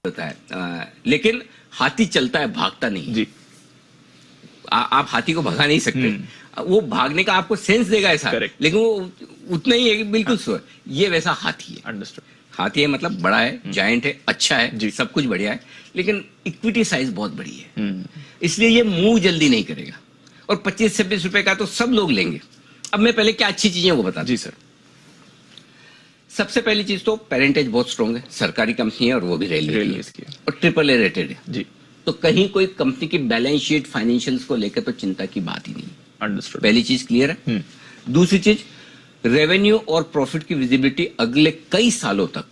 होता है लेकिन हाथी चलता है, भागता नहीं जी। आप हाथी को भगा नहीं सकते। वो भागने का आपको सेंस देगा ऐसा, लेकिन वो उतना ही है, बिल्कुल स्वर। ये वैसा हाथी है। अंडरस्टूड। हाथी है मतलब बड़ा है, जायंट है, अच्छा है, सब कुछ बढ़िया है, लेकिन इक्विटी साइज बहुत बड़ी है, इसलिए ये मूव जल्दी नहीं करेगा। और 25-26 रुपए का तो सब लोग लेंगे। अब मैं पहले क्या अच्छी चीजें वो बता। जी सर। सबसे पहली चीज तो पेरेंटेज बहुत स्ट्रॉन्ग है, सरकारी कंपनी है और वो भी रेलवे की है और AAA रेटेड है जी। तो कहीं कोई कंपनी की बैलेंस शीट फाइनेंशियल्स को लेकर तो चिंता की बात ही नहीं। अंडरस्टूड। पहली चीज क्लियर है। दूसरी चीज, रेवेन्यू और प्रॉफिट की विजिबिलिटी अगले कई सालों तक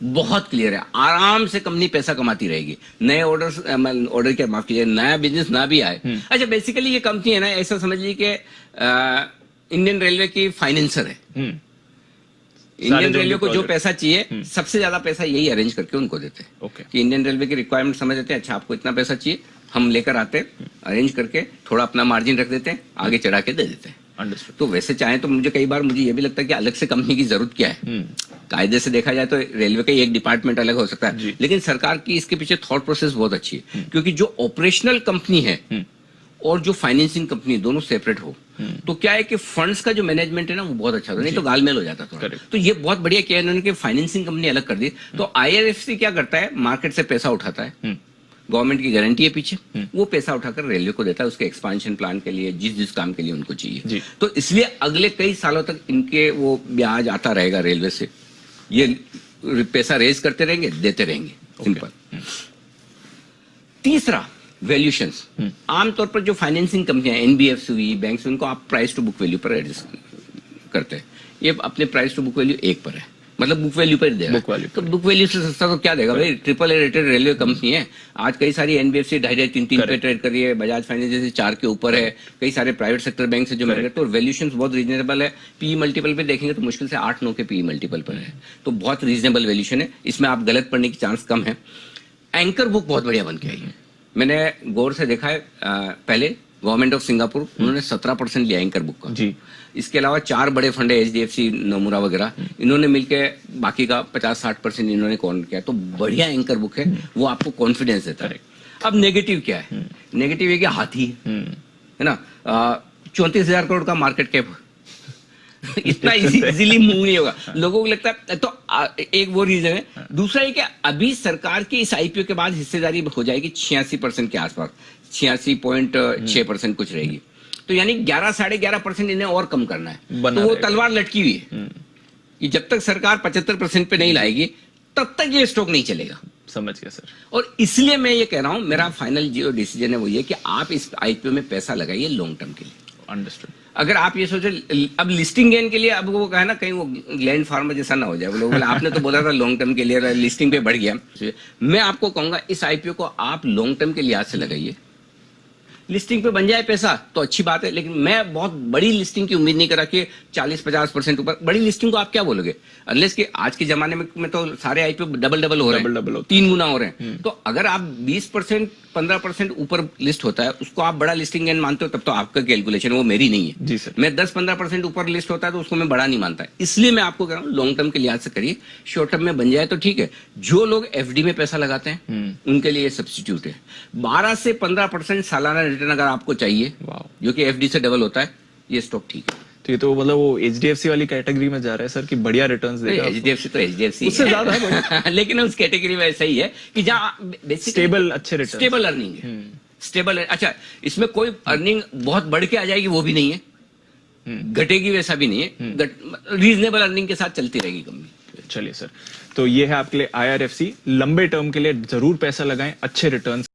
बहुत क्लियर है। आराम से कंपनी पैसा कमाती रहेगी। नए ऑर्डर क्या, माफ कीजिए, नया बिजनेस ना भी आए। अच्छा, बेसिकली ये कंपनी है ना, ऐसा समझ लीजिए कि इंडियन रेलवे की फाइनेंसर है। इंडियन रेलवे को जो पैसा चाहिए, सबसे ज्यादा पैसा यही अरेंज करके उनको देते हैं। कि इंडियन रेलवे की रिक्वायरमेंट समझ लेते हैं, अच्छा आपको इतना पैसा चाहिए, हम लेकर आते हैं, अरेंज करके थोड़ा अपना मार्जिन रख देते हैं, आगे चढ़ा के दे देते हैं। तो वैसे चाहे तो मुझे कई बार ये भी लगता है कि अलग से कंपनी की जरूरत क्या है। कायदे से देखा जाए तो रेलवे का एक डिपार्टमेंट अलग हो सकता है, लेकिन सरकार की इसके पीछे थॉट प्रोसेस बहुत अच्छी है, क्योंकि जो ऑपरेशनल कंपनी है और जो फाइनेंसिंग कंपनी दोनों सेपरेट हो, तो क्या है कि फंड्स का जो मैनेजमेंट है ना वो बहुत अच्छा होता है, नहीं तो गालमेल हो जाता था। तो ये बहुत बढ़िया किया इन्होंने कि फाइनेंसिंग कंपनी अलग कर दी। तो IRFC क्या करता है, मार्केट से पैसा उठाता है, गवर्नमेंट की गारंटी है पीछे, वो पैसा उठाकर रेलवे को देता है उसके एक्सपांशन प्लान के लिए, जिस जिस काम के लिए उनको चाहिए। तो इसलिए अगले कई सालों तक इनके वो ब्याज आता रहेगा रेलवे से, ये पैसा रेज करते रहेंगे, देते रहेंगे, सिंपल। तीसरा, वैल्यूशंस। आमतौर पर जो फाइनेंसिंग कंपनियां NBFC हुई, बैंक से, उनको आप प्राइस टू बुक वैल्यू पर एडजस्ट करते हैं। ये अपने प्राइस टू बुक वैल्यू 1 पर है, मतलब बुक वैल्यू पर देगा। तो बुक वैल्यू से सस्ता तो क्या देगा भाई, AAA रेटेड रेलवे कंपनी है। आज कई सारी NBFC 2.5, 3 पे ट्रेड कर रही है, बजाज फाइनेंस जैसे 4 के ऊपर है, कई सारे प्राइवेट सेक्टर बैंक से जो महंगे, तो वैल्यूशंस बहुत रीजनेबल है। PE मल्टीपल पे देखेंगे तो मुश्किल से 8-9 के PE मल्टीपल पर है, तो बहुत रीजनेबल वैल्यूशन है, इसमें आप गलत पड़ने की चांस कम है। एंकर बुक बहुत बढ़िया बन के आई है, मैंने गौर से देखा है। पहले गवर्नमेंट ऑफ सिंगापुर, उन्होंने 17% लिया एंकर बुक का जी। इसके अलावा 4 बड़े फंड है, HDFC, नोमुरा वगैरह, इन्होंने मिलके बाकी का 50-60% इन्होंने कौन किया। तो बढ़िया एंकर बुक है, वो आपको कॉन्फिडेंस देता है। अब नेगेटिव क्या है, नेगेटिव है कि हाथी है ना, 34,000 करोड़ का मार्केट कैप, इतना इजीली मूव नहीं होगा, लोगों को लगता है। तो एक वो रीजन है। दूसरा है कि अभी सरकार की इस IPO के बाद हिस्सेदारी हो जाएगी 86% के आसपास, 86.6% कुछ रहेगी। तो यानी 11-11.5% इन्हें और कम करना है। तो वो तलवार लटकी हुई है कि जब तक सरकार 75% पे नहीं लाएगी तब तक ये स्टॉक नहीं चलेगा। समझ गया सर। और इसलिए मैं ये कह रहा हूं, मेरा फाइनल जो डिसीजन है वो ये कि आप इस IPO में पैसा लगाइए लॉन्ग टर्म के लिए। अंडरस्टूड। अगर आप ये सोचे अब लिस्टिंग गेन के लिए, अब वो कहा ना कहीं वो ग्लैंड फार्मा जैसा ना हो जाए, वो लोग बोले आपने तो बोला था लॉन्ग टर्म के लिए, लिस्टिंग पे बढ़ गया। मैं आपको कहूंगा इस IPO को आप लॉन्ग टर्म के लिहाज से लगाइए। लिस्टिंग पे बन जाए पैसा तो अच्छी बात है, लेकिन मैं बहुत बड़ी लिस्टिंग की उम्मीद नहीं करा कि 40-50% ऊपर। बड़ी लिस्टिंग को आप क्या बोलोगे, अनलेस कि आज के जमाने में तो सारे IPO डबल हो रहे हैं, 3 गुना हो रहे हैं। तो अगर आप 20%, 15% ऊपर लिस्ट होता है, उसको आप बड़ा लिस्टिंग गेन मानते हो, तब तो आपका कैलकुलेशन, वो मेरी नहीं है जी सर। मैं 10-15% ऊपर लिस्ट होता है तो उसको मैं बड़ा नहीं मानता। इसलिए मैं आपको कह रहा हूँ लॉन्ग टर्म के लिहाज से करिए, शॉर्ट टर्म में बन जाए तो ठीक है। जो लोग FD में पैसा लगाते हैं उनके लिए सब्स्टिट्यूट है। 12 से 15% सालाना रिटर्न अगर आपको चाहिए, जो कि FD से डबल होता है, ये स्टॉक ठीक है। तो ये तो मतलब वो HDFC वाली कैटेगरी में जा रहा है सर, कि बढ़िया रिटर्न्स देगा। HDFC तो HDFC उससे ज्यादा लेकिन उस कैटेगरी में ऐसा ही है कि जहाँ स्टेबल अच्छे रिटर्न, स्टेबल अर्निंग है, स्टेबल है। अच्छा, इसमें कोई अर्निंग बहुत बढ़ के आ जाएगी वो भी नहीं है, घटेगी वैसा भी नहीं है, रीजनेबल अर्निंग के साथ चलती रहेगी कंपनी। चलिए सर, तो ये है आपके लिए IRFC। लंबे टर्म के लिए जरूर पैसा लगाएं अच्छे रिटर्न्स